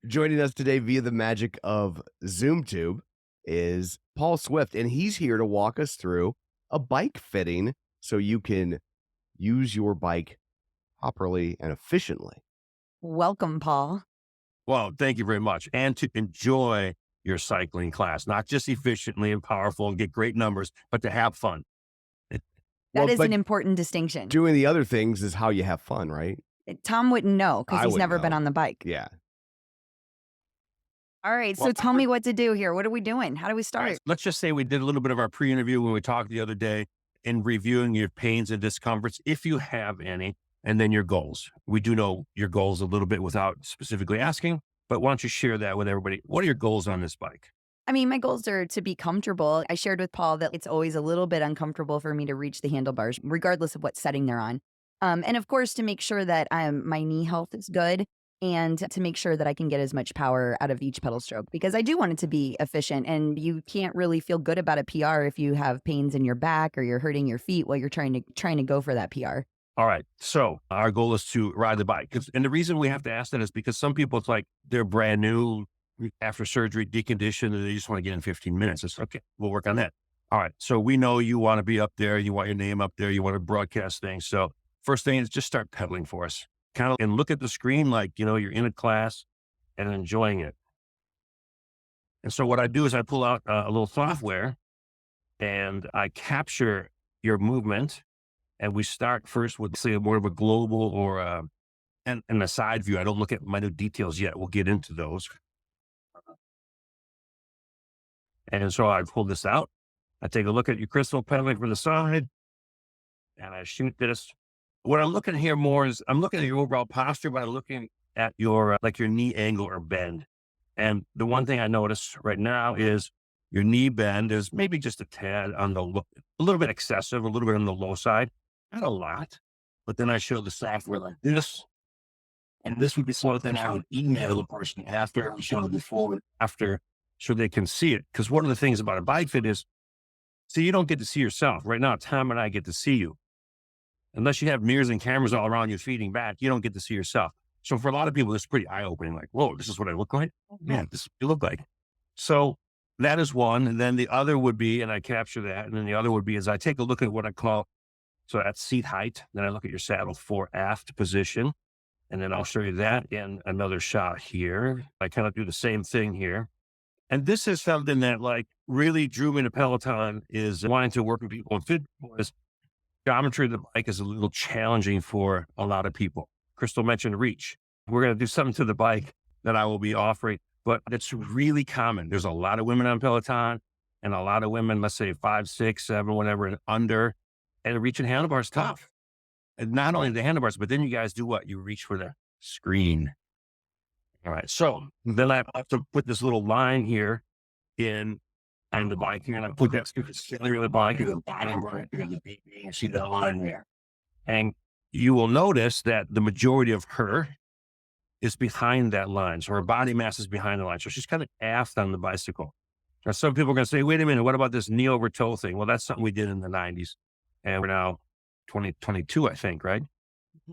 Joining us today via the magic of ZoomTube is Paul Swift, and he's here to walk us through a bike fitting so you can use your bike properly and efficiently. Welcome, Paul. Well, thank you very much. And to enjoy your cycling class, not just efficiently and powerful and get great numbers, but to have fun. That is But an important distinction. doing the other things is how you have fun, right? Tom wouldn't know because I he's wouldn't never been know. on the bike. Yeah. All right, Well, so tell me what to do here. What are we doing? How do we all start? right, let's just say we did a little bit of our pre-interview when we talked the other day in reviewing your pains and discomforts, if you have any, and then your goals. We do know your goals a little bit without specifically asking, but why don't you share that with everybody? What are your goals on this bike? I mean, my goals are to be comfortable. I shared with Paul that it's always a little bit uncomfortable for me to reach the handlebars, regardless of what setting they're on. And of course, to make sure that my knee health is good and to make sure that I can get as much power out of each pedal stroke because I do want it to be efficient. And you can't really feel good about a PR if you have pains in your back or you're hurting your feet while you're trying to go for that PR. All right. So our goal is to ride the bike. And the reason we have to ask that is because some people, it's like they're brand new after surgery, deconditioned, and they just want to get in 15 minutes. It's okay. We'll work on that. All right. So we know you want to be up there. You want your name up there. You want to broadcast things. So first thing is just start pedaling for us. Kind of, and look at the screen like, you're in a class and enjoying it. And so what I do is I pull out a little software and I capture your movement. And we start first with, say, more of a global or and a side view. I don't look at minute details yet. We'll get into those. And so I pull this out. I take a look at your crystal pedaling from the side, and I shoot this. What I'm looking here more is I'm looking at your overall posture, but I'm looking at your like your knee angle or bend. And the one thing I notice right now is your knee bend is maybe just a tad on the a little bit excessive, a little bit on the low side, not a lot. But then I show the software like this, and this would be something I would email the person after, show them before and after, so they can see it. Because one of the things about a bike fit is, see, you don't get to see yourself. Right now, Tom and I get to see you. Unless you have mirrors and cameras all around you feeding back, you don't get to see yourself. So for a lot of people, it's pretty eye-opening. Like, whoa, this is what I look like? Man, this is what you look like. So that is one. And then the other would be, and I capture that. And then the other would be is I take a look at what I call, so that's seat height. Then I look at your saddle fore aft position. And then I'll show you that in another shot here. I kind of do the same thing here. And this is something that like really drew me to Peloton is wanting to work with people and fit is geometry of the bike is a little challenging for a lot of people. Crystal mentioned reach. We're going to do something to the bike that I will be offering, but it's really common. There's a lot of women on Peloton and a lot of women, let's say 5, 6, 7, whatever, and under, and reaching handlebars tough. And not only the handlebars, but then you guys do what? You reach for the screen. All right. So then I have to put this little line here in on the bike here, and I put that center of the bike at the bottom right here, the BB, you see that line there. And you will notice that the majority of her is behind that line. So her body mass is behind the line. So she's kind of aft on the bicycle. Now, some people are going to say, wait a minute, what about this knee over toe thing? Well, that's something we did in the 90s. And we're now 2022, I think, right?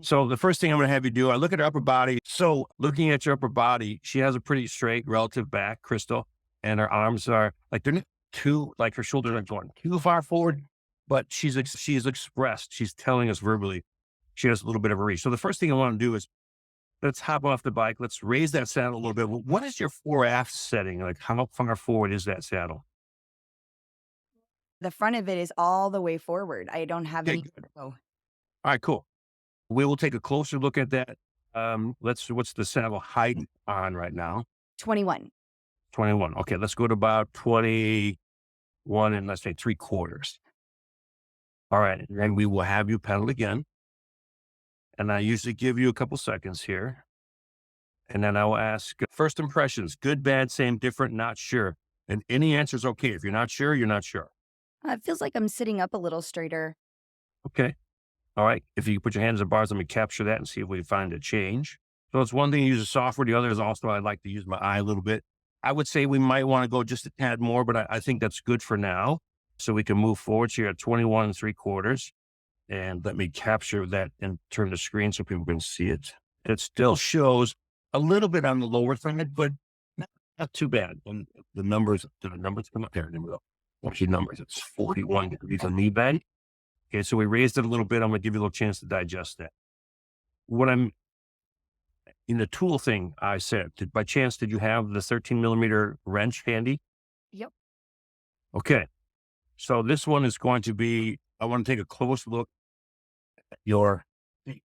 So the first thing I'm going to have you do, I look at her upper body. So looking at your upper body, she has a pretty straight relative back, Crystal, and her arms are like, they're not too, like her shoulders aren't going too far forward, but she's expressed, she's telling us verbally, she has a little bit of a reach. So the first thing I want to do is let's hop off the bike. Let's raise that saddle a little bit. What is your fore aft setting? Like how far forward is that saddle? The front of it is all the way forward. I don't have Okay, any. good. Oh, All right, cool. We will take a closer look at that. What's the saddle height on right now? 21. 21. Okay, let's go to about 21 and let's say 3/4. All right. And then we will have you pedal again. And I usually give you a couple seconds here. And then I will ask first impressions, good, bad, same, different, not sure. And any answer is okay. If you're not sure, you're not sure. It feels like I'm sitting up a little straighter. Okay. All right. If you put your hands on bars, let me capture that and see if we find a change. So it's one thing to use the software. The other is also I like to use my eye a little bit. I would say we might want to go just a tad more, but I think that's good for now. So we can move forward. So you're at 21 3/4. And let me capture that and turn the screen so people can see it. It still shows a little bit on the lower side, but not too bad. And the numbers, do the numbers come up there? There we go. What's your numbers? It's 41 degrees on knee bend. Okay, so we raised it a little bit. I'm going to give you a little chance to digest that. What I'm in the tool thing, I said, by chance, did you have the 13 millimeter wrench handy? Yep. Okay. So this one is going to be, I want to take a close look at your feet.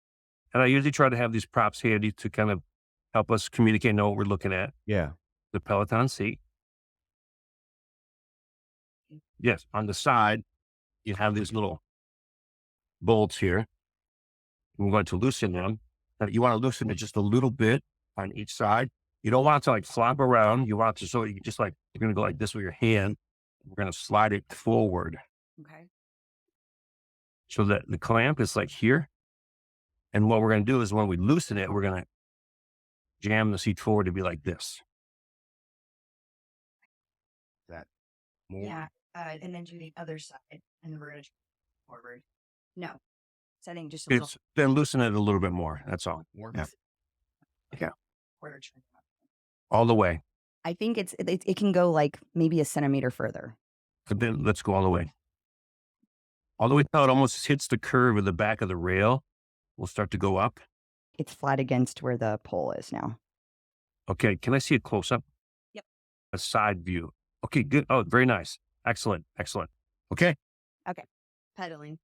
And I usually try to have these props handy to kind of help us communicate, know what we're looking at. Yeah. The Peloton seat. Yes. On the side, you have these little bolts here. We're going to loosen them. You want to loosen it just a little bit on each side. You don't want it to like flop around. You want it to, so you just like, you're going to go like this with your hand. We're going to slide it forward. Okay. So that the clamp is like here. And what we're going to do is when we loosen it, we're going to jam the seat forward to be like this. That more? Yeah. And then do the other side, and we're going to forward. No. Setting just a little. Then loosen it a little bit more. That's all. Yeah. Yeah. All the way. I think it can go like maybe a centimeter further. But then let's go all the way. All the way till it almost hits the curve of the back of the rail. We'll start to go up. It's flat against where the pole is now. Okay. Can I see a close up? Yep. A side view. Okay, good. Oh, very nice. Excellent. Excellent. Okay. Okay. Pedaling.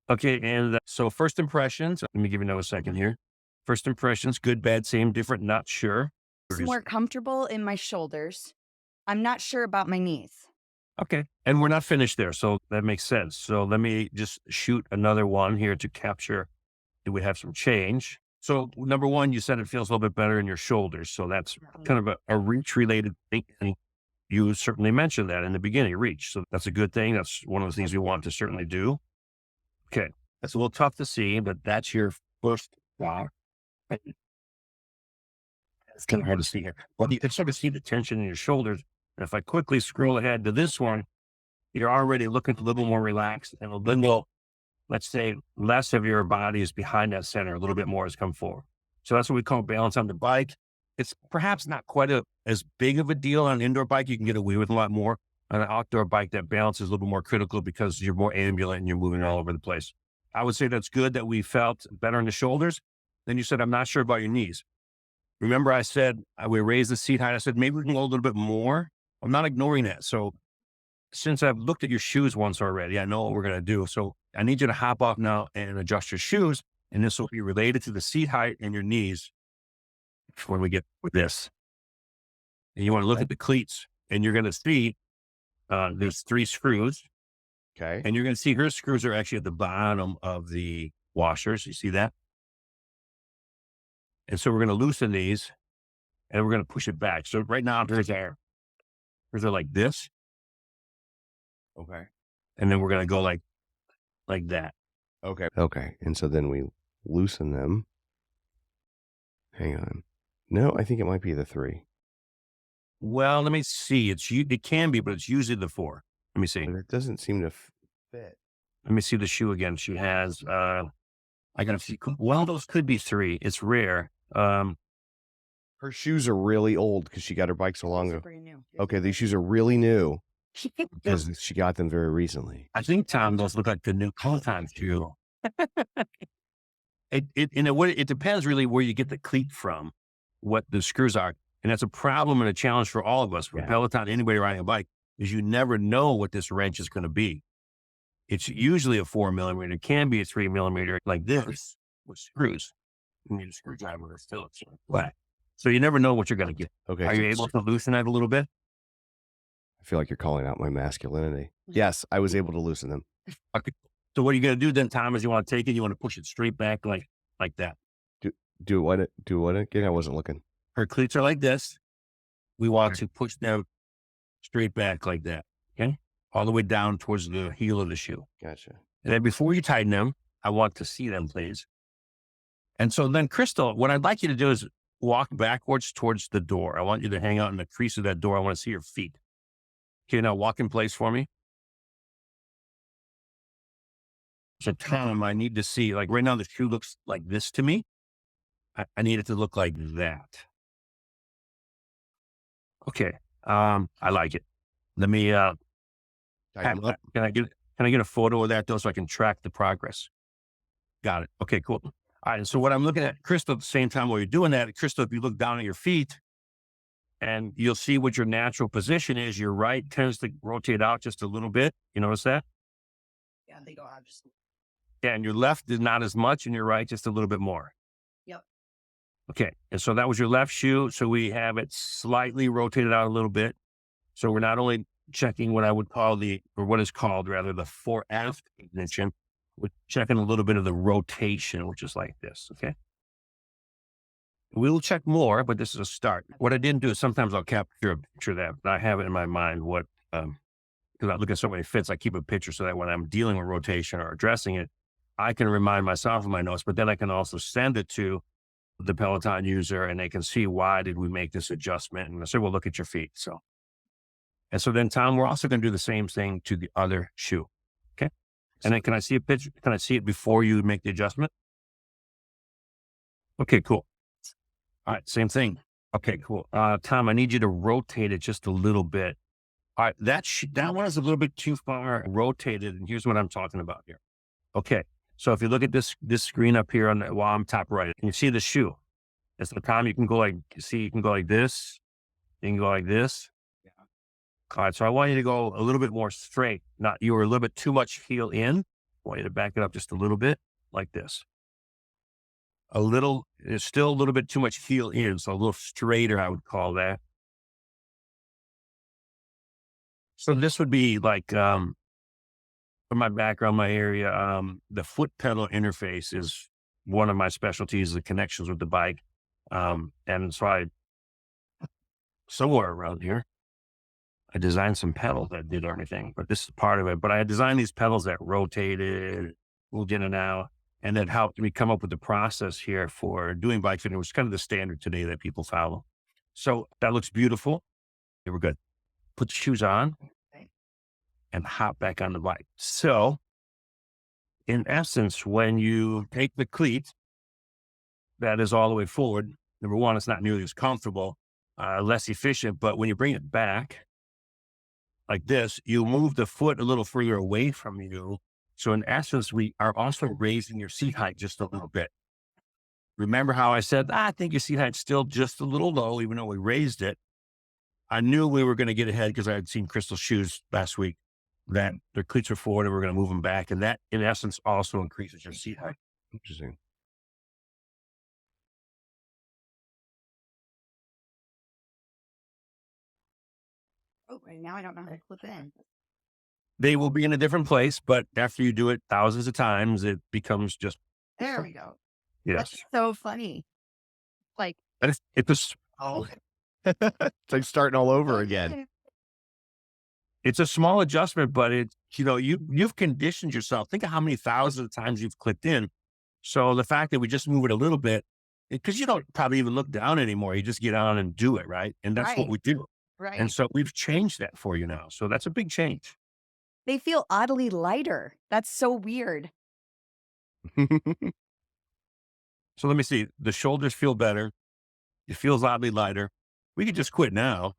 Okay. And so first impressions, let me give you another second here. First impressions, good, bad, same, different, not sure. It's more comfortable in my shoulders. I'm not sure about my knees. Okay. And we're not finished there. So that makes sense. So let me just shoot another one here to capture. Do we have some change? So number one, you said it feels a little bit better in your shoulders. So that's kind of a reach related thing. And you certainly mentioned that in the beginning, reach. So that's a good thing. That's one of the things we want to certainly do. Okay. That's a little tough to see, but that's your first block. It's kind of hard to see here. Well, you can sort of see the tension in your shoulders. And if I quickly scroll ahead to this one, you're already looking a little more relaxed and a little, let's say, less of your body is behind that center. A little bit more has come forward. So that's what we call balance on the bike. It's perhaps not quite as big of a deal on an indoor bike. You can get away with a lot more. On an outdoor bike, that balance is a little more critical because you're more ambulent and you're moving all over the place. I would say that's good that we felt better in the shoulders. Then you said, I'm not sure about your knees. Remember I said, we raised the seat height. I said, maybe we can go a little bit more. I'm not ignoring that. So since I've looked at your shoes once already, I know what we're going to do. So I need you to hop off now and adjust your shoes. And this will be related to the seat height and your knees when we get with this. And you want to look at the cleats and you're going to see there's 3 screws. Okay. And you're going to see her screws are actually at the bottom of the washers. You see that? And so we're going to loosen these and we're going to push it back. So right now, there's our like this. Okay. And then we're going to go like that. Okay. Okay. And so then we loosen them. Hang on. No, I think it might be the 3. Well, let me see. It can be, but it's usually the 4. Let me see. But it doesn't seem to fit. Let me see the shoe again. She has, I got to see. Well, those could be 3. It's rare. Her shoes are really old because she got her bike so long ago. Brand new. Okay. These shoes are really new because she got them very recently. I think, Tom, those look like the new Peloton shoe. It depends really where you get the cleat from, what the screws are. And that's a problem and a challenge for all of us, for Peloton, anybody riding a bike, is you never know what this wrench is going to be. It's usually a 4 millimeter. It can be a 3 millimeter like this with screws. You need a screwdriver or Phillips or flat. So you never know what you're going to get. Okay. Are you able to loosen that a little bit? I feel like you're calling out my masculinity. Yes, I was able to loosen them. Okay. So what are you going to do then, Tom, is you want to take it, you want to push it straight back like that. Do what again? I wasn't looking. Her cleats are like this. We want to push them straight back like that. Okay. All the way down towards the heel of the shoe. Gotcha. And then before you tighten them, I want to see them, please. And so then, Crystal, what I'd like you to do is walk backwards towards the door. I want you to hang out in the crease of that door. I want to see your feet. Okay, now walk in place for me. So Tom, I need to see, like right now, the shoe looks like this to me. I need it to look like that. Okay. I like it. Let me, Tighten them up. can I get a photo of that though, so I can track the progress? Got it. Okay, cool. All right. And so what I'm looking at, Crystal, at the same time while you're doing that, Crystal, if you look down at your feet and you'll see what your natural position is, your right tends to rotate out just a little bit. You notice that? Yeah, they go out just. Yeah. And your left is not as much and your right just a little bit more. Yep. Okay. And so that was your left shoe. So we have it slightly rotated out a little bit. So we're not only checking what I would call or what is called rather the fore aft ignition, we're checking a little bit of the rotation, which is like this. Okay. We'll check more, but this is a start. What I didn't do is sometimes I'll capture a picture of that, but I have it in my mind because I look at so many fits, I keep a picture so that when I'm dealing with rotation or addressing it, I can remind myself of my notes, but then I can also send it to the Peloton user and they can see why did we make this adjustment. And I say, well, look at your feet. And so then, Tom, we're also going to do the same thing to the other shoe. Okay. And then can I see a picture? Can I see it before you make the adjustment? Okay, cool. All right. Same thing. Okay, cool. Tom, I need you to rotate it just a little bit. All right. That one is a little bit too far rotated. And here's what I'm talking about here. Okay. So if you look at this screen up here while I'm top right, and you see the shoe. And so, Tom, you can go like this. You can go like this. All right, so I want you to go a little bit more straight. You were a little bit too much heel in. I want you to back it up just a little bit like this. It's still a little bit too much heel in, so a little straighter, I would call that. So this would be like, from my background, my area, the foot pedal interface is one of my specialties, the connections with the bike. And so somewhere around here, I designed some pedals that did everything, but this is part of it. But I designed these pedals that rotated, moved in and out, and that helped me come up with the process here for doing bike fitting, which is kind of the standard today that people follow. So that looks beautiful. Okay, we're good. Put the shoes on and hop back on the bike. So in essence, when you take the cleat that is all the way forward, number one, it's not nearly as comfortable, less efficient, but when you bring it back, like this, you move the foot a little further away from you. So in essence, we are also raising your seat height just a little bit. Remember how I said, I think your seat height's still just a little low, even though we raised it. I knew we were going to get ahead because I had seen Crystal's shoes last week that their cleats were forward and we're going to move them back. And that in essence also increases your seat height. Interesting. Oh, right now I don't know how to clip in. They will be in a different place, but after you do it thousands of times, it becomes just. There we go. Yes. That's so funny. Like, It's It's like starting all over again. It's a small adjustment, but you've conditioned yourself. Think of how many thousands of times you've clipped in. So the fact that we just move it a little bit, because you don't probably even look down anymore. You just get on and do it, right? And that's what we do. Right. And so we've changed that for you now. So that's a big change. They feel oddly lighter. That's so weird. So let me see. The shoulders feel better. It feels oddly lighter. We could just quit now.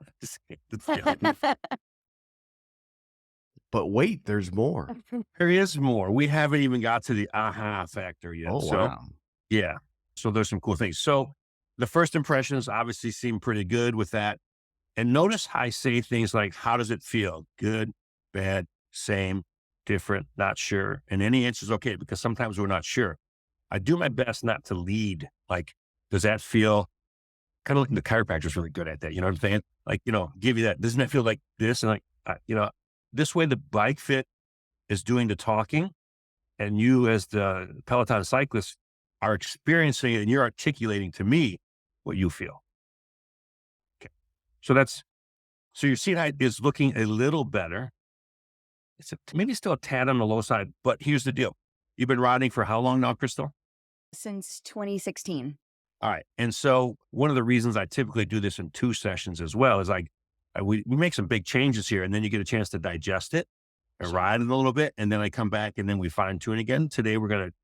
But wait, there's more. There is more. We haven't even got to the aha factor yet. Oh, wow. Yeah. So there's some cool things. So the first impressions obviously seem pretty good with that. And notice how I say things like, how does it feel? Good, bad, same, different, not sure. And any answer is okay, because sometimes we're not sure. I do my best not to lead. Like, does that feel kind of like the chiropractor's really good at that? You know what I'm saying? Like, give you that. Doesn't that feel like this? And like, this way the bike fit is doing the talking and you as the Peloton cyclist are experiencing it and you're articulating to me what you feel. Okay. So your seat height is looking a little better. It's maybe still a tad on the low side, but here's the deal. You've been riding for how long now, Crystal? Since 2016. All right. And so one of the reasons I typically do this in 2 sessions as well is we make some big changes here and then you get a chance to digest it and ride it a little bit. And then I come back and then we fine tune again. Today, we're going to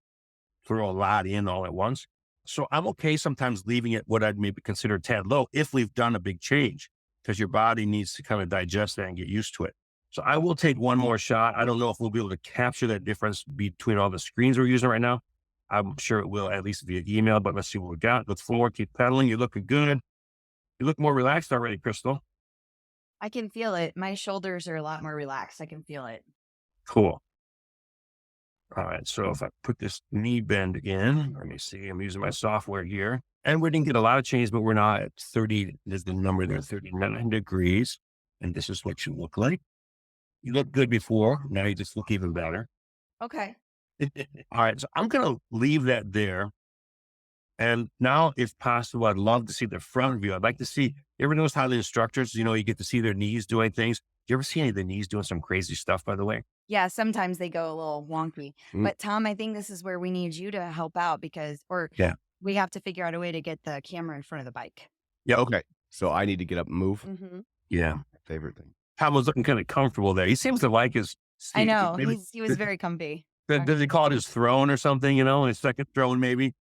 throw a lot in all at once. So I'm okay sometimes leaving it what I'd maybe consider a tad low if we've done a big change, because your body needs to kind of digest that and get used to it. So I will take one more shot. I don't know if we'll be able to capture that difference between all the screens we're using right now. I'm sure it will, at least via email, but let's see what we got. Let's forward, keep pedaling. You're looking good. You look more relaxed already, Crystal. I can feel it. My shoulders are a lot more relaxed. I can feel it. Cool. All right. So if I put this knee bend in, let me see, I'm using my software here. And we didn't get a lot of change, but we're not at 30. There's the number there, 39 degrees. And this is what you look like. You looked good before. Now you just look even better. Okay. All right. So I'm going to leave that there. And now, if possible, I'd love to see the front view. I'd like to see, you ever notice how the instructors, you get to see their knees doing things? You ever see any of the knees doing some crazy stuff, by the way? Yeah, sometimes they go a little wonky. Mm. But Tom, I think this is where we need you to help out or Yeah. we have to figure out a way to get the camera in front of the bike. Yeah. Okay. So I need to get up and move. Mm-hmm. Yeah. My favorite thing. Tom was looking kind of comfortable there. He seems to like his I seat. know. Maybe, He was very comfy. does he call it his throne or something, his second throne maybe?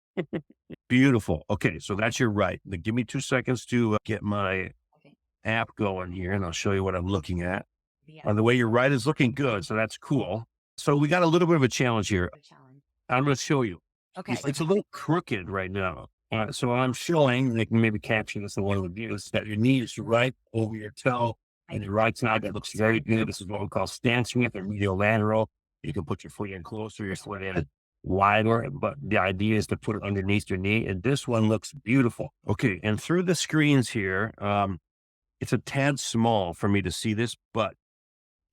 Beautiful. Okay, so that's your right. Now, give me 2 seconds to get my Okay. app going here, and I'll show you what I'm looking at. Yeah. The way your right is looking good, so that's cool. So we got a little bit of a challenge here. Good challenge. I'm going to show you. Okay. It's a little crooked right now. So I'm showing, they can maybe capture this in one of the views, that your knee is right over your toe and your right side. That looks very good. This is what we call stance strength or medial lateral. You can put your foot in closer, your foot in wider, but the idea is to put it underneath your knee. And this one looks beautiful. Okay. And through the screens here, it's a tad small for me to see this, but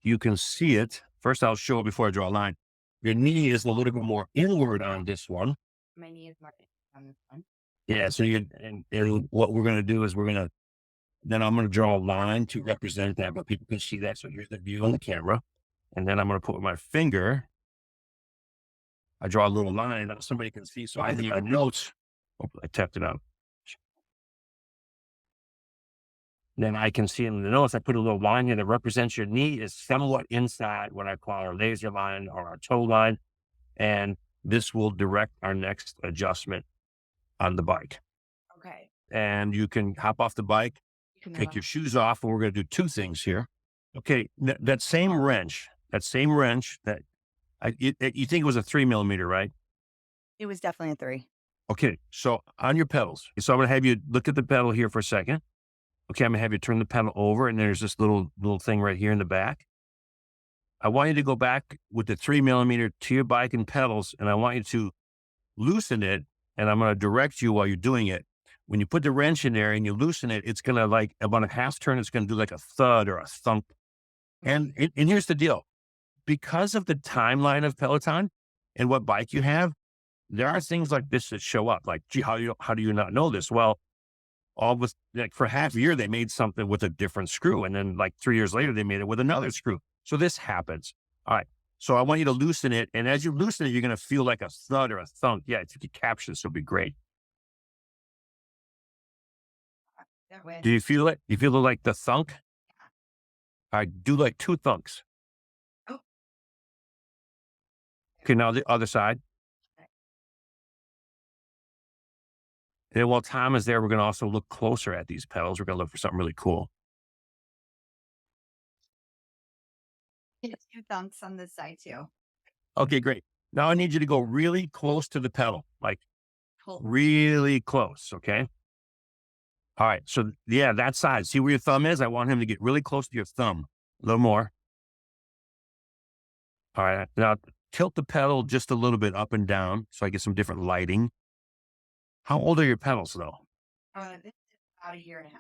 you can see it. First, I'll show it before I draw a line. Your knee is a little bit more inward on this one. My knee is more on this one. Yeah. So and what we're going to do is then I'm going to draw a line to represent that, but people can see that. So here's the view on the camera. And then I'm going to put with my finger, I draw a little line that somebody can see. So I have my notes. Oh, I tapped it out. Then I can see in the notes, I put a little line here that represents your knee is somewhat inside what I call our laser line or our toe line. And this will direct our next adjustment on the bike. Okay. And you can hop off the bike, You can take your shoes off, and we're going to do two things here. Okay. That same wrench that you think it was a 3 millimeter, right? It was definitely a 3. Okay. So on your pedals, so I'm going to have you look at the pedal here for a second. Okay. I'm going to have you turn the pedal over, and there's this little thing right here in the back. I want you to go back with the 3 millimeter to your bike and pedals, and I want you to loosen it, and I'm going to direct you while you're doing it. When you put the wrench in there and you loosen it, it's going to like about a half turn, it's going to do like a thud or a thump. And here's the deal. Because of the timeline of Peloton and what bike you have, there are things like this that show up. Like, gee, how do you not know this? Well, for half a year, they made something with a different screw. And then like 3 years later, they made it with another screw. So this happens. All right. So I want you to loosen it. And as you loosen it, you're going to feel like a thud or a thunk. Yeah, if you could capture this, it'll be great. That way. Do you feel it? You feel it like the thunk? I do like 2 thunks. Oh. Okay, now the other side. And while Tom is there, we're going to also look closer at these pedals. We're going to look for something really cool. It's 2 thumps on this side too. Okay, great. Now I need you to go really close to the pedal, like Cool. really close. Okay. All right. So yeah, that side. See where your thumb is? I want him to get really close to your thumb. A little more. All right. Now tilt the pedal just a little bit up and down so I get some different lighting. How old are your pedals though? This is about 1.5 years.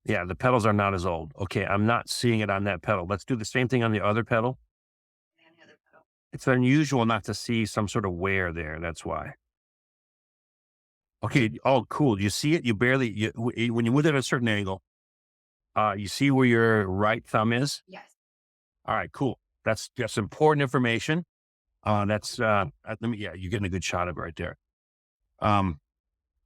Yeah, the pedals are not as old. Okay, I'm not seeing it on that pedal. Let's do the same thing on the other pedal. And the other pedal. It's unusual not to see some sort of wear there. That's why. Okay. Oh, cool. You see it? You barely, when you move it at a certain angle, you see where your right thumb is? Yes. All right, cool. That's important information. You're getting a good shot of it right there.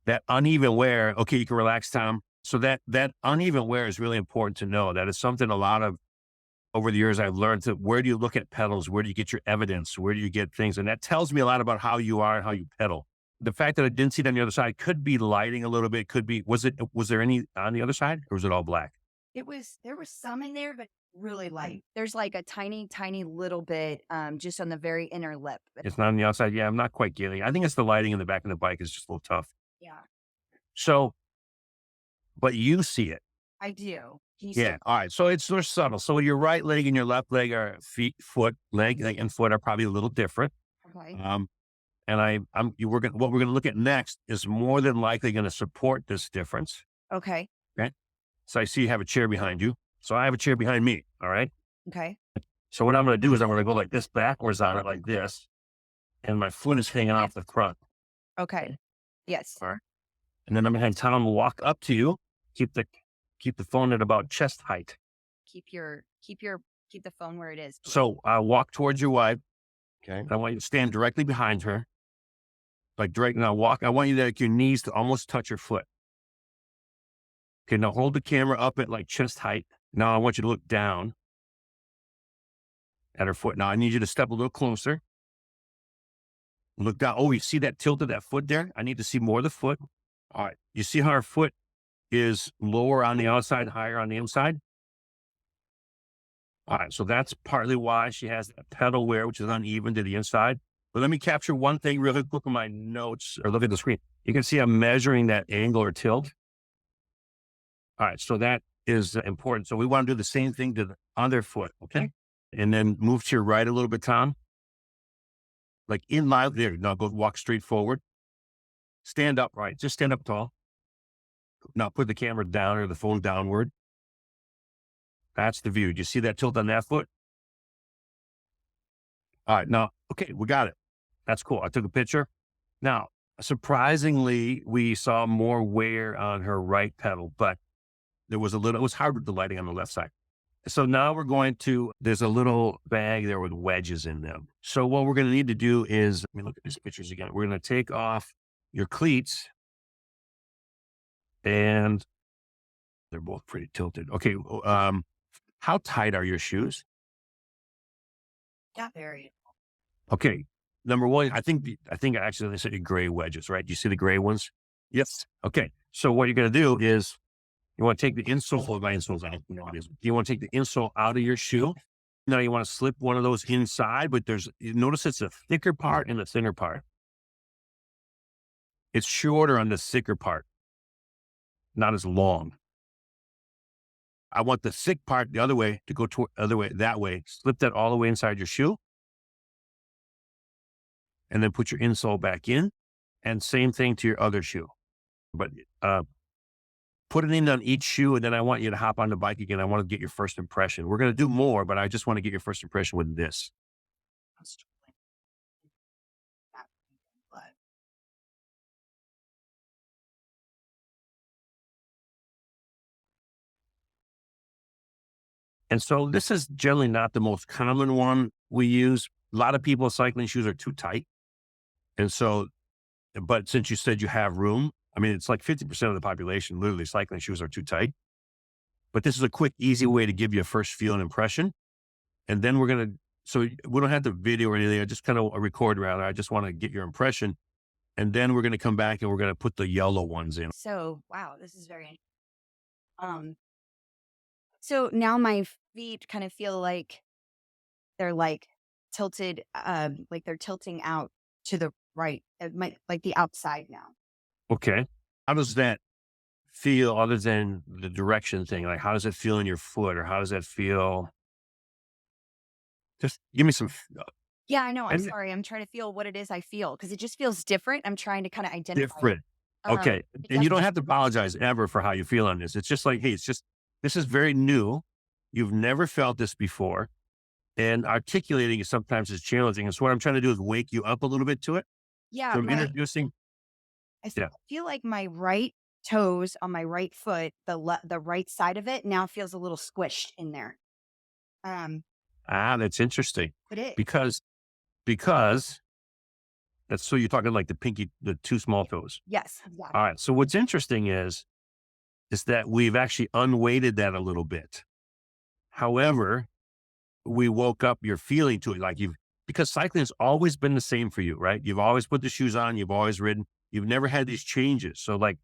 That uneven wear. Okay, you can relax, Tom. So that uneven wear is really important to know. That is something a lot of over the years I've learned that where do you look at pedals? Where do you get your evidence? Where do you get things? And that tells me a lot about how you are and how you pedal. the fact that I didn't see it on the other side could be lighting a little bit. Could be, was there any on the other side or was it all black? There was some in there, but really light. There's like a tiny, tiny little bit, just on the very inner lip. It's not on the outside. Yeah, I'm not quite getting it. I think it's the lighting in the back of the bike is just a little tough. Yeah, So, but you see it. I do. Can you Yeah. All right. So it's sort of subtle. So your right leg and your left leg are leg and foot are probably a little different. Okay. And what we're going to look at next is more than likely going to support this difference. Okay. Okay. So I see you have a chair behind you. So I have a chair behind me. All right. Okay. So what I'm going to do is I'm going to go like this backwards on it like this. And my foot is hanging off the front. Okay. Yes. All right. And then I'm going to have Tom walk up to you. Keep the phone at about chest height. Keep the phone where it is. So walk towards your wife. Okay. And I want you to stand directly behind her. Like direct now walk. I want you to like your knees to almost touch your foot. Okay, now hold the camera up at like chest height. Now I want you to look down at her foot. Now I need you to step a little closer. Look down. Oh, you see that tilt of that foot there? I need to see more of the foot. All right. You see how her foot is lower on the outside, higher on the inside? All right. So that's partly why she has that pedal wear, which is uneven to the inside. But let me capture one thing really quick in my notes or look at the screen. You can see I'm measuring that angle or tilt. All right. So that is important. So we want to do the same thing to the other foot. Okay. And then move to your right a little bit, Tom. Like in line there. Now go walk straight forward. Stand up, right? Just stand up tall. Now put the camera down or the phone downward. That's the view. Do you see that tilt on that foot? All right. Now, okay, we got it. That's cool. I took a picture. Now, surprisingly, we saw more wear on her right pedal, but it was hard with the lighting on the left side. So now there's a little bag there with wedges in them. So what we're going to need to do is, let me look at these pictures again. We're going to take off your cleats and they're both pretty tilted. Okay. How tight are your shoes? Not very. Okay. Number one, I think actually they said gray wedges, right? Do you see the gray ones? Yes. Okay. So what you're going to do is you want to take the insole, my insole's out. You know what it is. You want to take the insole out of your shoe. Now you want to slip one of those inside, but you notice it's a thicker part and a thinner part. It's shorter on the thicker part, not as long. I want the thick part the other way to go that way. Slip that all the way inside your shoe. And then put your insole back in. And same thing to your other shoe. But put it in on each shoe, and then I want you to hop on the bike again. I want to get your first impression. We're going to do more, but I just want to get your first impression with this. And so this is generally not the most common one we use. A lot of people's cycling shoes are too tight. And so, but since you said you have room, I mean, it's like 50% of the population, literally cycling shoes are too tight. But this is a quick, easy way to give you a first feel and impression. And then so we don't have the video or anything. I just kind of record rather. I just want to get your impression. And then we're going to come back and we're going to put the yellow ones in. So, wow, this is very, so now my feet kind of feel like they're like tilted, like they're tilting out to the right, like the outside now. Okay. How does that feel other than the direction thing? Like, how does it feel in your foot or how does that feel? Just give me some. Yeah, I know. I'm sorry. I'm trying to feel what it is I feel because it just feels different. I'm trying to kind of identify. Different. Okay. And you don't have to apologize ever for how you feel on this. It's just like, hey, this is very new. You've never felt this before. And articulating it sometimes is challenging. And so what I'm trying to do is wake you up a little bit to it. Yeah. So I'm introducing. I feel like my right toes on my right foot, the right side of it now feels a little squished in there. That's interesting. It is. Because that's, so you're talking like the two small toes. Yes. Exactly. All right. So what's interesting is that we've actually unweighted that a little bit. However, we woke up your feeling to it. Like because cycling has always been the same for you, right? You've always put the shoes on, you've always ridden, you've never had these changes. So like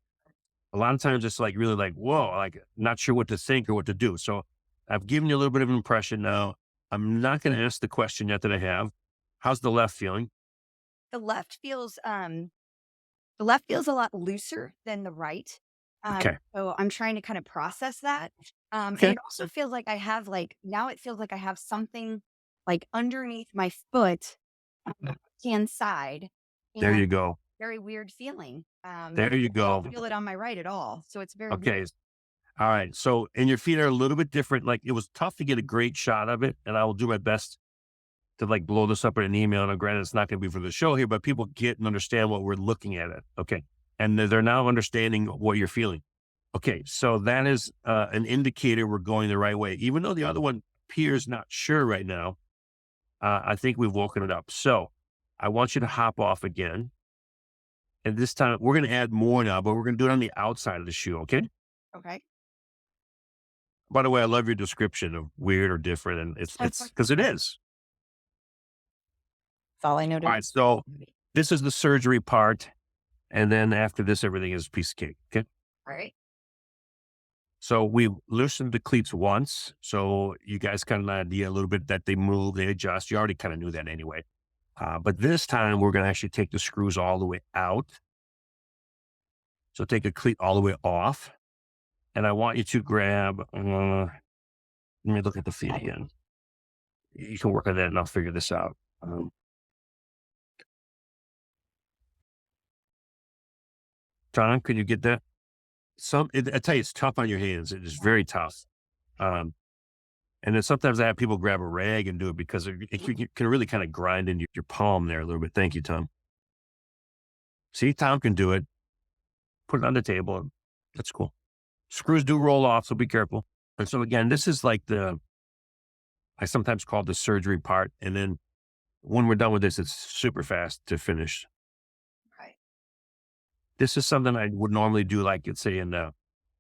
a lot of times it's like really like, whoa, like not sure what to think or what to do. So I've given you a little bit of an impression now. I'm not going to ask the question yet that I have. How's the left feeling? The left feels the left feels a lot looser than the right. Okay. So I'm trying to kind of process that. And Okay. it also feels like I have like now it feels like I have something like underneath my foot on the hand side, There and you go. very weird feeling. There you I don't go. feel it on my right at all. So it's very weird. Okay. All right. So, and your feet are a little bit different. Like it was tough to get a great shot of it. And I will do my best to like blow this up in an email. And granted, it's not going to be for the show here, but people get and understand what we're looking at it. Okay. And they're now understanding what you're feeling. Okay. So that is an indicator we're going the right way. Even though the other one appears not sure right now, I think we've woken it up. So I want you to hop off again. And this time we're going to add more now, but we're going to do it on the outside of the shoe. Okay. Okay. By the way, I love your description of weird or different. And it's because it is. That's all I know All to right. So this is the surgery part. And then after this, everything is a piece of cake. Okay. All right. So we loosened the cleats once. So you guys kind of an idea a little bit that they move, they adjust. You already kind of knew that anyway. But this time we're going to actually take the screws all the way out. So take a cleat all the way off. And I want you to grab, let me look at the feet again. You can work on that and I'll figure this out. John, can you get that? I tell you, it's tough on your hands. It is very tough. Um, and then sometimes I have people grab a rag and do it because it can really kind of grind in your palm there a little bit. Thank you, Tom. See, Tom can do it. Put it on the table. And that's cool. Screws do roll off, so be careful. And so again, this is like I sometimes call the surgery part. And then when we're done with this, it's super fast to finish. Right. This is something I would normally do, like let's say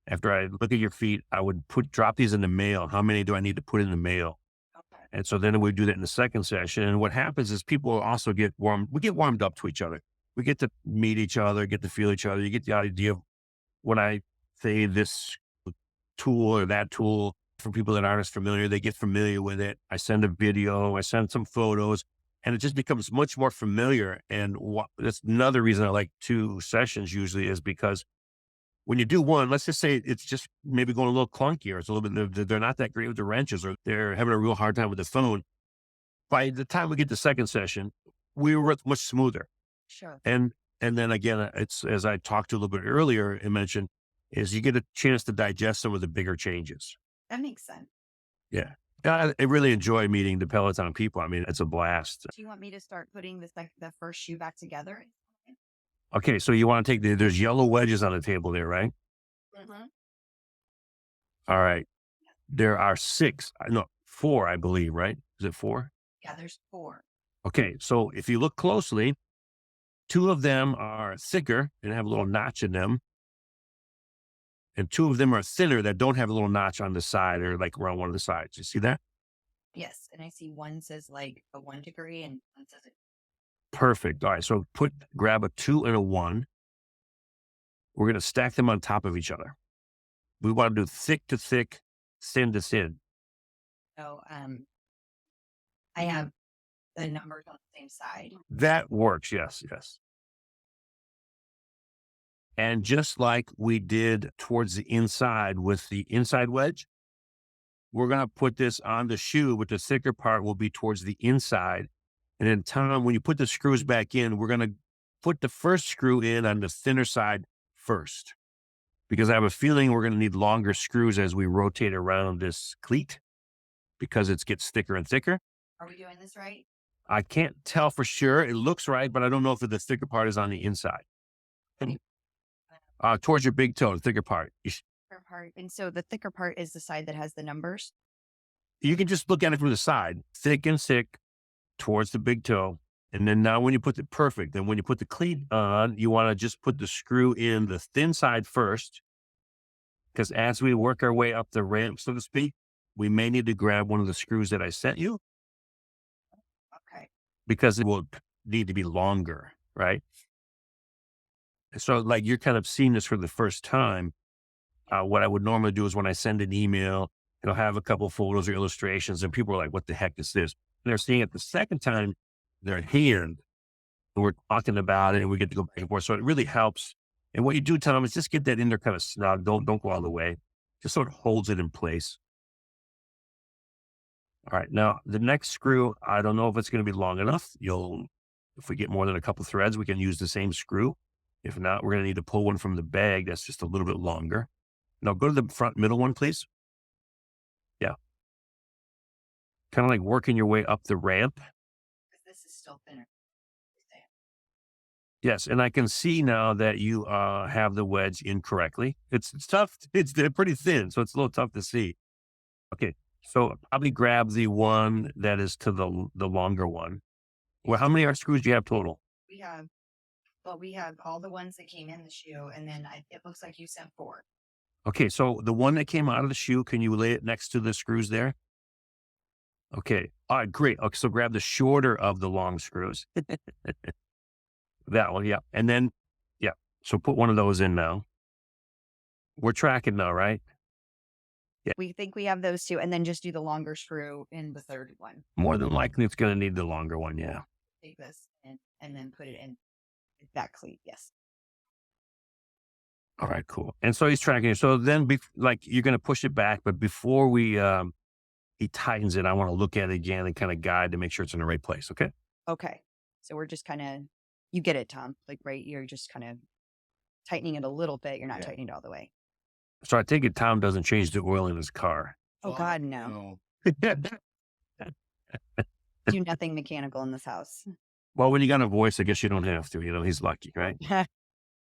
after I look at your feet, I would drop these in the mail. How many do I need to put in the mail? Okay. And so then we do that in the second session. And what happens is people also get warmed. We get warmed up to each other. We get to meet each other, get to feel each other. You get the idea of when I say this tool or that tool for people that aren't as familiar, they get familiar with it. I send a video, I send some photos, and it just becomes much more familiar. And that's another reason I like 2 sessions usually is because when you do one, let's just say it's just maybe going a little clunky or it's a little bit, they're not that great with the wrenches or they're having a real hard time with the phone. By the time we get to second session, we were much smoother. Sure. And then again, it's as I talked to a little bit earlier and mentioned, is you get a chance to digest some of the bigger changes. That makes sense. Yeah. I really enjoy meeting the Peloton people. I mean, it's a blast. Do you want me to start putting the first shoe back together? Okay. So you want to take there's yellow wedges on the table there, right? Mm-hmm. All right. There are 4, I believe, right? Is it 4? Yeah, there's 4. Okay. So if you look closely, 2 of them are thicker and have a little notch in them. And 2 of them are thinner that don't have a little notch on the side or like around one of the sides. You see that? Yes, and I see one says like a 1 degree and one says Perfect. All right. So grab a 2 and a 1. We're going to stack them on top of each other. We want to do thick to thick, thin to thin. so I have the numbers on the same side. That works. Yes. Yes. And just like we did towards the inside with the inside wedge, we're going to put this on the shoe, but the thicker part will be towards the inside. And then Tom, when you put the screws back in, we're going to put the first screw in on the thinner side first, because I have a feeling we're going to need longer screws as we rotate around this cleat because it gets thicker and thicker. Are we doing this right? I can't tell for sure. It looks right, but I don't know if the thicker part is on the inside. Towards your big toe, the thicker part. Thicker part. And so the thicker part is the side that has the numbers. You can just look at it from the side, thick and thick towards the big toe. And then now when you put then when you put the cleat on, you want to just put the screw in the thin side first. Because as we work our way up the ramp, so to speak, we may need to grab one of the screws that I sent you. Okay. because it will need to be longer, right? So like you're kind of seeing this for the first time. What I would normally do is when I send an email, it'll have a couple photos or illustrations, and people are like, "What the heck is this?" And they're seeing it the second time. They're here, and we're talking about it, and we get to go back and forth. So it really helps. And what you do, Tom, is just get that in there kind of snug. Don't go all the way. Just sort of holds it in place. All right. Now the next screw, I don't know if it's going to be long enough. If we get more than a couple threads, we can use the same screw. If not, we're going to need to pull one from the bag that's just a little bit longer. Now go to the front middle one, please. Yeah. Kind of like working your way up the ramp. This is still thinner. Yes. And I can see now that you have the wedge incorrectly. It's tough. They're pretty thin, so it's a little tough to see. Okay. So probably grab the one that is to the longer one. Well, how many screws do you have total? We have, well, we have all the ones that came in the shoe, and then it looks like you sent 4. Okay. So the one that came out of the shoe, can you lay it next to the screws there? Okay. All right, great. Okay, so grab the shorter of the long screws. That one, yeah. And then, yeah. So put one of those in now. We're tracking now, right? Yeah. We think we have those 2, and then just do the longer screw in the third one. More than likely, it's going to need the longer one. Yeah. Take this and then put it in that cleat. Yes. All right, cool. And so he's tracking it. So then, like, you're going to push it back, but before he tightens it, I want to look at it again and kind of guide to make sure it's in the right place. Okay. Okay. So we're just kind of, you get it, Tom. Like, right, you're just kind of tightening it a little bit. You're not tightening it all the way. So I take it Tom doesn't change the oil in his car. Oh, God, no. Do nothing mechanical in this house. Well, when you got a voice, I guess you don't have to. He's lucky, right?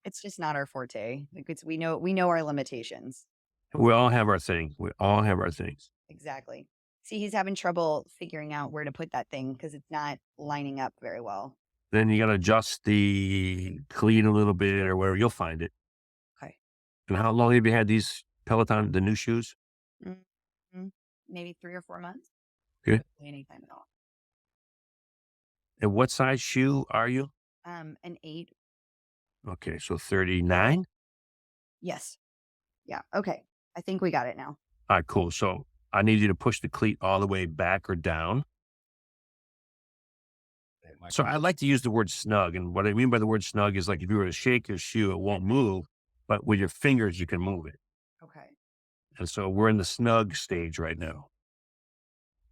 It's just not our forte. Like, we know our limitations. We all have our thing. We all have our things. Exactly. See, he's having trouble figuring out where to put that thing because it's not lining up very well. Then you got to adjust the cleat a little bit or wherever you'll find it. Okay. And how long have you had these Peloton, the new shoes? Maybe 3 or 4 months. Good. Anytime at all. And what size shoe are you? An 8. Okay, so 39. Yes. Yeah. Okay. I think we got it now. All right, cool. So I need you to push the cleat all the way back or down. So I like to use the word snug. And what I mean by the word snug is like if you were to shake your shoe, it won't move, but with your fingers, you can move it. Okay. And so we're in the snug stage right now.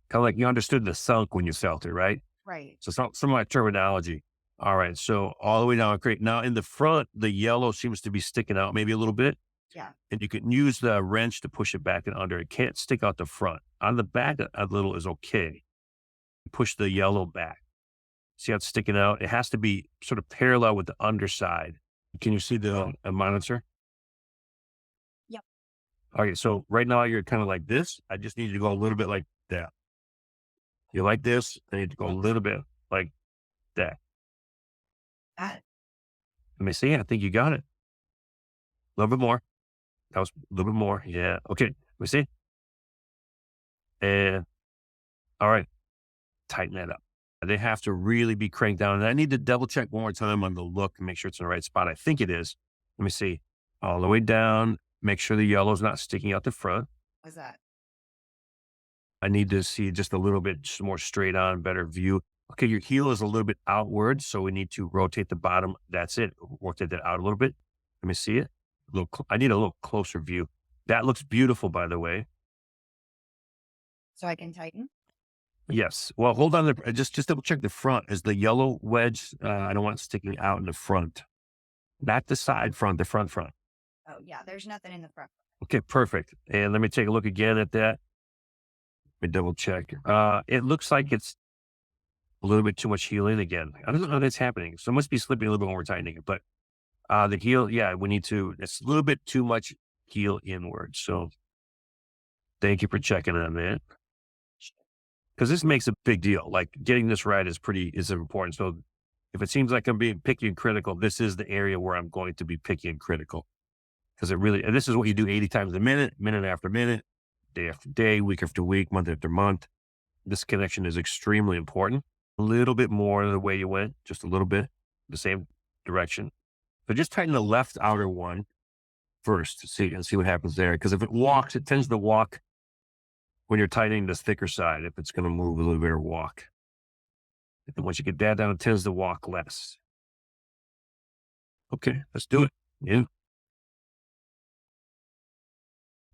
Kind of like you understood the thunk when you felt it, right? Right. So some of my terminology. All right. So all the way down. Great. Now in the front, the yellow seems to be sticking out maybe a little bit. Yeah. And you can use the wrench to push it back and under. It can't stick out the front. On the back, a little is okay. Push the yellow back. See how it's sticking out? It has to be sort of parallel with the underside. Can you see the monitor? Yep. Okay, so right now you're kind of like this. I just need you to go a little bit like that. You like this? I need to go a little bit like that. Got it. Let me see. I think you got it. A little bit more. That was a little bit more. Yeah. Okay. Let me see. And all right. Tighten that up. They have to really be cranked down. And I need to double check one more time on the look and make sure it's in the right spot. I think it is. Let me see. All the way down. Make sure the yellow's not sticking out the front. What's that? I need to see just a little bit more straight on, better view. Okay, your heel is a little bit outward, so we need to rotate the bottom. That's it. Rotate that out a little bit. Let me see it. I need a little closer view. That looks beautiful, by the way. So I can tighten? Yes. Well, hold on. Just double check the front. Is the yellow wedge? I don't want it sticking out in the front, not the side front. The front. Oh yeah, there's nothing in the front. Okay, perfect. And let me take a look again at that. Let me double check. It looks like it's a little bit too much heel in again. I don't know how that's happening. So it must be slipping a little bit when we're tightening it. But the heel, yeah, it's a little bit too much heel inward. So thank you for checking on that. Because this makes a big deal. Like getting this right is important. So if it seems like I'm being picky and critical, this is the area where I'm going to be picky and critical. Because and this is what you do 80 times a minute, minute after minute, day after day, week after week, month after month. This connection is extremely important. a little bit more the way you went, just a little bit, the same direction. But just tighten the left outer one first to see what happens there. Because if it walks, it tends to walk when you're tightening the thicker side, if it's going to move a little bit or walk. And once you get that down, it tends to walk less. Okay, let's do it. Yeah.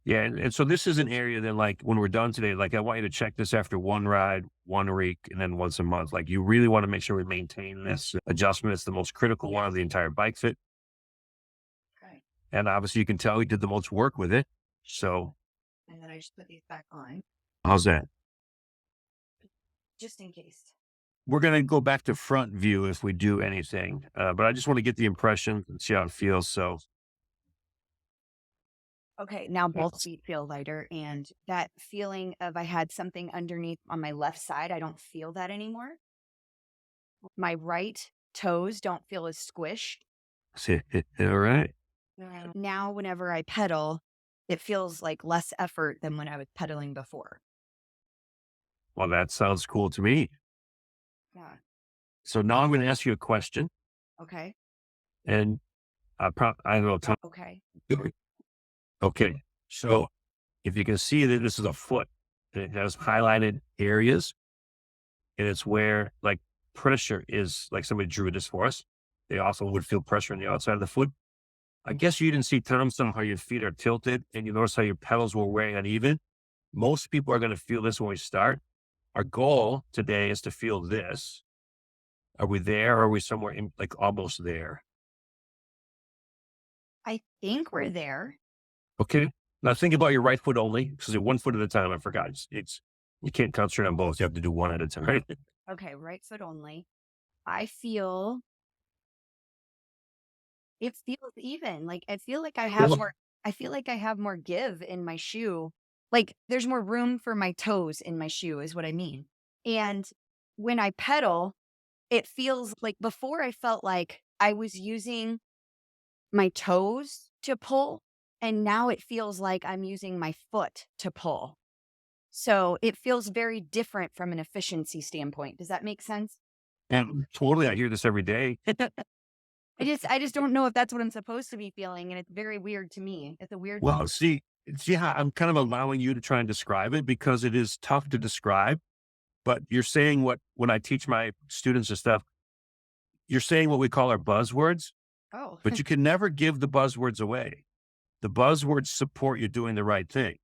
Yeah. And so this is an area then, like when we're done today, like I want you to check this after one ride, 1 week, and then once a month. Like you really want to make sure we maintain this adjustment. It's the most critical one of the entire bike fit. Okay. And obviously you can tell we did the most work with it. So And then I just put these back on how's that? just in case. We're going to go back to front view if we do anything. But I just want to get the impression and see how it feels. So Okay, now both feet feel lighter, and that feeling of I had something underneath on my left side, I don't feel that anymore. My right toes don't feel as squished. all right. Now, whenever I pedal, it feels like less effort than when I was pedaling before. Well, that sounds cool to me. Yeah. So now I'm going to ask you a question, Okay. and I don't know. Okay. Okay. So if you can see that this is a foot, and it has highlighted areas, and it's where like pressure is, like somebody drew this for us. They also would feel pressure on the outside of the foot. I guess you didn't see Thompson how your feet are tilted and you notice how your pedals were wearing uneven. Most people are going to feel this when we start. Our goal today is to feel this. Are we there or are we somewhere in like almost there? I think we're there. Okay. Now think about your right foot only because you're 1 foot at a time. I forgot. You can't concentrate on both. You have to do one at a time. Right? Okay, right foot only. I feel it feels even. Like I feel like I have Well, more I feel like I have more give in my shoe. Like there's more room for my toes in my shoe is what I mean. And when I pedal, it feels like before I felt like I was using my toes to pull, and now it feels like I'm using my foot to pull. So it feels very different from an efficiency standpoint. Does that make sense? and totally, I hear this every day. I just don't know if that's what I'm supposed to be feeling, and it's very weird to me. It's a weird Well, see how I'm kind of allowing you to try and describe it because it is tough to describe. But you're saying what when I teach my students and stuff, you're saying what we call our buzzwords, Oh, but you can never give the buzzwords away. The buzzwords support you doing the right thing.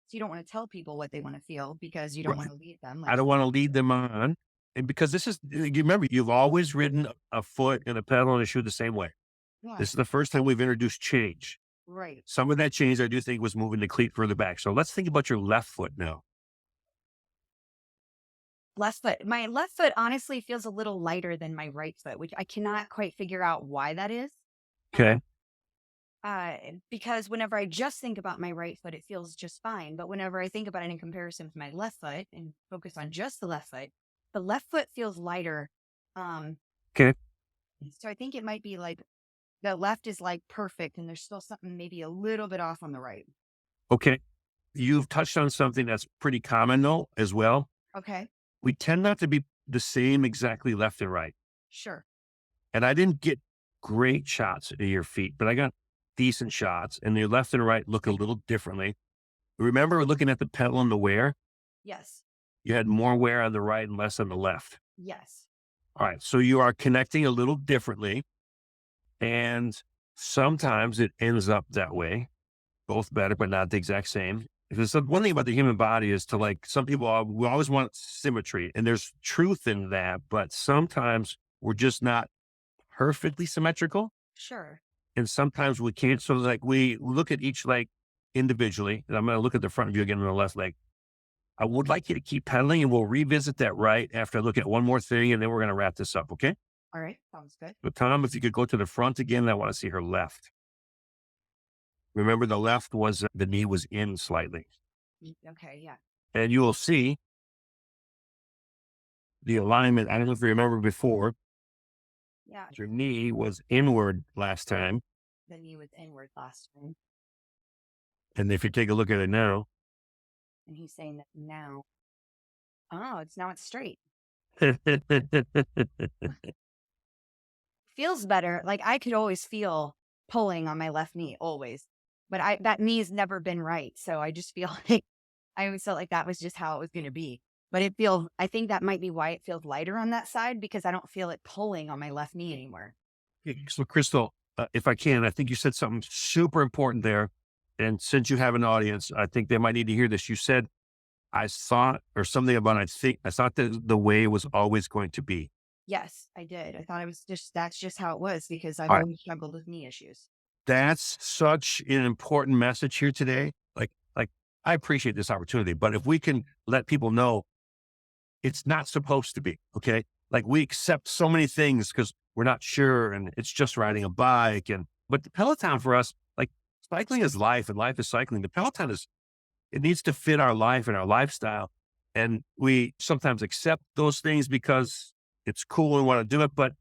so you don't want to tell people what they want to feel because you don't Right. want to lead them. I Like, don't want to lead them on. And because this is, you remember, you've always ridden a foot and a pedal and a shoe the same way. yeah, This is the first time we've introduced change. right. Some of that change I do think was moving the cleat further back. So let's think about your left foot now. Left foot. My left foot honestly feels a little lighter than my right foot, which I cannot quite figure out why that is. Okay. Because whenever I just think about my right foot, it feels just fine. But whenever I think about it in comparison with my left foot and focus on just the left foot feels lighter. Um, Okay. so I think it might be like the left is like perfect and there's still something maybe a little bit off on the right. Okay. You've touched on something that's pretty common though, as well. Okay, We tend not to be the same exactly left and right. sure. And I didn't get great shots of your feet, but I got decent shots and your left and right look a little differently. Remember looking at the pedal and the wear? Yes. You had more wear on the right and less on the left. Yes. All right. So you are connecting a little differently. And sometimes it ends up that way, both better, but not the exact same. Because the one thing about the human body is to like, some people, we always want symmetry and there's truth in that, but sometimes we're just not perfectly symmetrical. Sure. And sometimes we can't. So like we look at each leg individually, and I'm going to look at the front view again on the left leg. I would like you to keep pedaling and we'll revisit that right after I look at one more thing and then we're going to wrap this up. Okay. All right. Sounds good. But Tom, if you could go to the front again, I want to see her left. Remember the left was, the knee was in slightly. Okay. Yeah. And you will see the alignment. I don't know if you remember before, Yeah. your knee was inward last time. The knee was inward last time. And if you take a look at it now, And he's saying that now. Oh, it's straight. Feels better. Like I could always feel pulling on my left knee, always. But that knee's never been right. So I just feel like I always felt like that was just how it was gonna be. But I think that might be why it feels lighter on that side because I don't feel it pulling on my left knee anymore. So, Crystal, if I can, I think you said something super important there. And since you have an audience, I think they might need to hear this. You said, I thought, or something about, I thought that the way it was always going to be. Yes, I did. I thought it was just that's just how it was because I've All right. always struggled with knee issues. That's such an important message here today. Like I appreciate this opportunity, but if we can let people know it's not supposed to be, okay? Like we accept so many things because we're not sure and it's just riding a bike. But the Peloton for us, like cycling is life and life is cycling. The Peloton it needs to fit our life and our lifestyle. And we sometimes accept those things because it's cool and we want to do it, but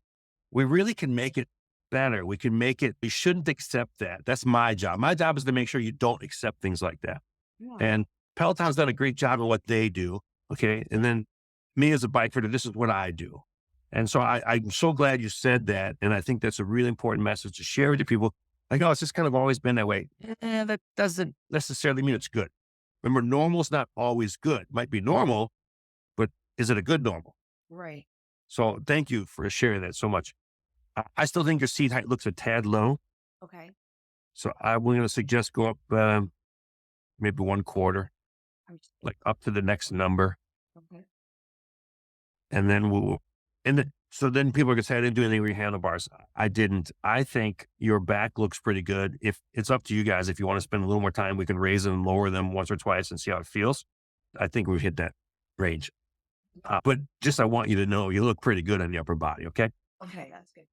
we really can make it better. We shouldn't accept that. That's my job. My job is to make sure you don't accept things like that. Yeah. And Peloton's done a great job of what they do. Okay. And then me as a bike fitter, this is what I do. And so I'm so glad you said that. And I think that's a really important message to share with the people. Like, oh, it's just kind of always been that way. That doesn't necessarily mean it's good. Remember, normal's not always good. It might be normal, but is it a good normal? Right. So thank you for sharing that so much. I still think your seat height looks a tad low. Okay. So I'm going to suggest go up maybe 1/4, I'm just like up to the next number. okay. And then so then people are going to say, I didn't do anything with your handlebars. I didn't. I think your back looks pretty good. If it's up to you guys, if you want to spend a little more time, we can raise them and lower them once or twice and see how it feels. I think we've hit that range. But just, I want you to know you look pretty good on the upper body. Okay. Okay, that's good.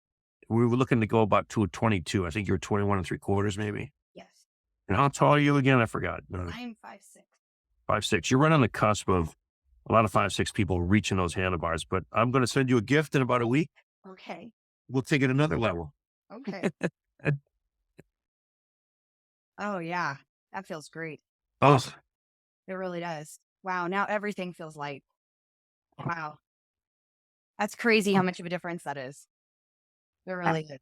We were looking to go about to a 22. I think you were 21 3/4 maybe. Yes. And how tall are you again? I forgot. I'm 5'6". 5'6". You're right on the cusp of a lot of 5'6" people reaching those handlebars, but I'm going to send you a gift in about a week. Okay. We'll take it another level. Okay. Oh yeah. That feels great. Oh, It really does. Wow. Now everything feels light. Wow. That's crazy how much of a difference that is. It really is.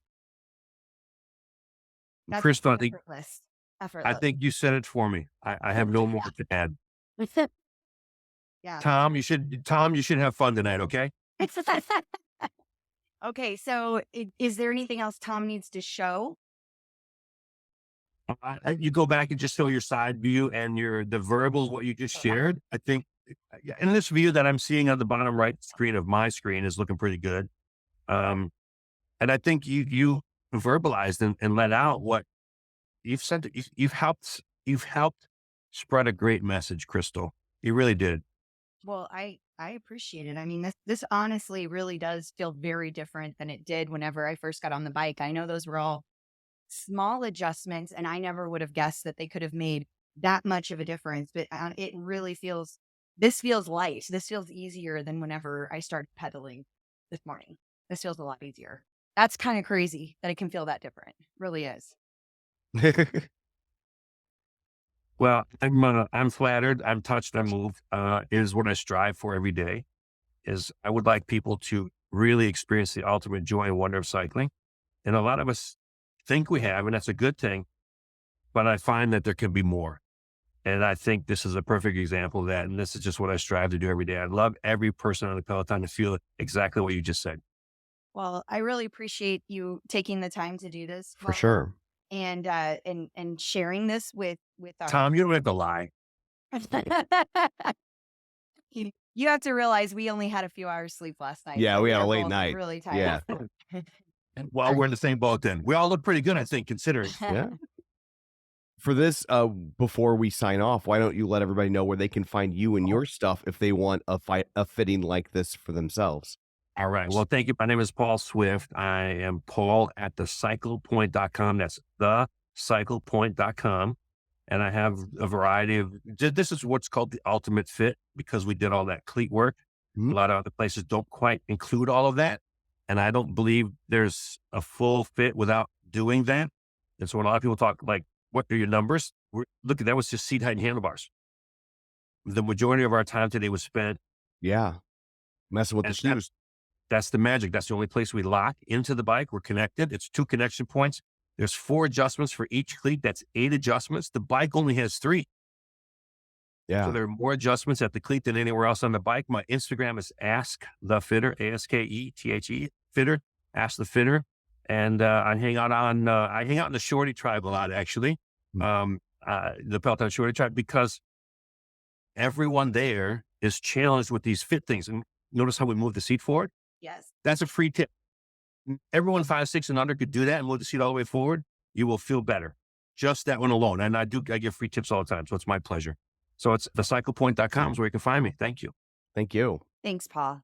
That's Crystal, I think, effortless. I Effortless. think you said it for me. I have no more to add. Yeah. Tom, you should have fun tonight. Okay. Okay. So is there anything else Tom needs to show? You go back and just show your side view and the verbal, what you just shared. I think in this view that I'm seeing on the bottom right screen of my screen is looking pretty good. And I think you verbalized and let out what you've sent. You've helped spread a great message, Crystal. You really did. Well, I appreciate it. I mean, this honestly really does feel very different than it did whenever I first got on the bike. I know those were all small adjustments, and I never would have guessed that they could have made that much of a difference. But it really feels. This feels light. This feels easier than whenever I started pedaling this morning. This feels a lot easier. That's kind of crazy that it can feel that different. Really is. Well, I'm flattered. I'm touched. I'm moved. Is what I strive for every day. Is I would like people to really experience the ultimate joy and wonder of cycling. And a lot of us think we have, and that's a good thing. But I find that there can be more. And I think this is a perfect example of that. And this is just what I strive to do every day. I'd love every person on the Peloton to feel exactly what you just said. Well, I really appreciate you taking the time to do this For sure. and sharing this with our Tom, you don't have to lie. You have to realize we only had a few hours sleep last night. Yeah, so we had a are late both night. really tired. Yeah. Well, we're in the same boat then. We all look pretty good, I think, considering. Yeah. For this, before we sign off, why don't you let everybody know where they can find you and your stuff if they want a fitting like this for themselves? All right. Well, thank you. My name is Paul Swift. I am Paul at thecyclepoint.com. That's thecyclepoint.com. And I have a variety of, this is what's called the ultimate fit because we did all that cleat work. Mhm. A lot of other places don't quite include all of that. And I don't believe there's a full fit without doing that. And so when a lot of people talk like, what are your numbers? Look, that was just seat height and handlebars. The majority of our time today was spent Yeah. Messing with the And shoes. that's the magic. That's the only place we lock into the bike. We're connected. It's 2 connection points. There's 4 adjustments for each cleat. That's 8 adjustments. The bike only has 3. So Yeah. there are more adjustments at the cleat than anywhere else on the bike. My Instagram is Ask the Fitter, ASKETHE Fitter, Ask the Fitter. And I hang out in the Shorty tribe a lot, actually. The Peloton Shorty tribe, because everyone there is challenged with these fit things. And notice how we move the seat forward? Yes. That's a free tip. Everyone 5'6" and under could do that and move the seat all the way forward. You will feel better. Just that one alone. And I give free tips all the time. So it's my pleasure. So it's thecyclepoint.com is where you can find me. Thank you. Thank you. Thanks, Paul.